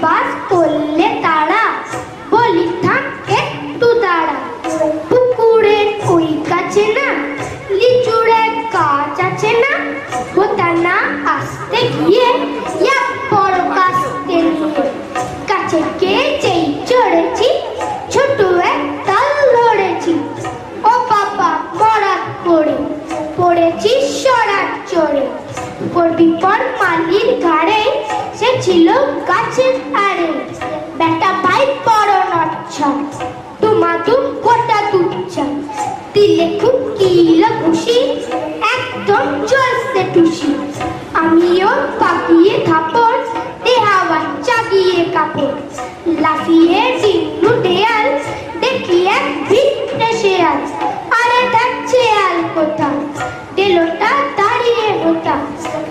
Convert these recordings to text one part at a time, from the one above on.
বাস করলে তারা, বলি থাক একটু দাঁড়া। পুকুরের ওই কাছে না লিচুর এক গাছ আছে না, ওটা না আসতে গিয়ে বড় কাস্তে নিয়ে কাছে গিয়ে যেই চড়েছি, ছোট এক তাল ধরেছি। ও বাবা মরাত পড়ে পড়েছি সরাত চড়ে। পড়বি পর মালির ঘাড়ে, সে ছিল গাছের আড়ে। বেটা ভাই বড় নচ্ছা, তুমাতুম গোটা তুচ্ছা। দিলে খুব কিলো খুশি, একদম চলছে টুসি। আমিও পাকিয়ে থাপড়, দেহাওয়া চাগিয়ে কাপড়। লাফিয়ে ডিঙ্গু দেয়াল, দেখি এক ভিটে শেয়াল। আরে দেখছে আল কোথা, দেলোটা দাঁড়িয়ে ওটা।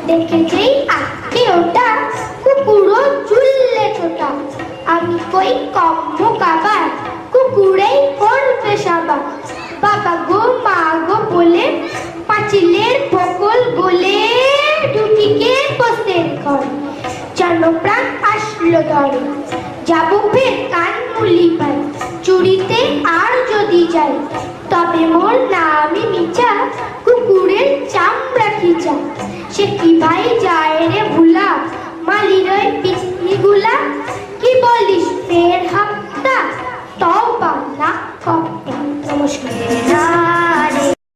দেখে যেই আটকে ওটা, কুকুরও ঝুললে ছোটা। আমি কই কম্ম কাবার, কুকুরেই করবে সাবা। বাবা গো মা গো বলে পাঁচিলের বকল গলে ঢুকিকে বসে ঘর। যেন প্রাণ আসলো দরে, যাবো ফের কান মুলি পাই। চুরিতে আর যদি যাই, তবে মোর নামই মিছা, কুকুরের চামড়া খিচা। সে কি ভাই যায় রে ভুলা, মালির ওই পিসনিগুলা। কি বলিস ফের হাপ্তা, তওবা না কপ্তা। নমস্কার।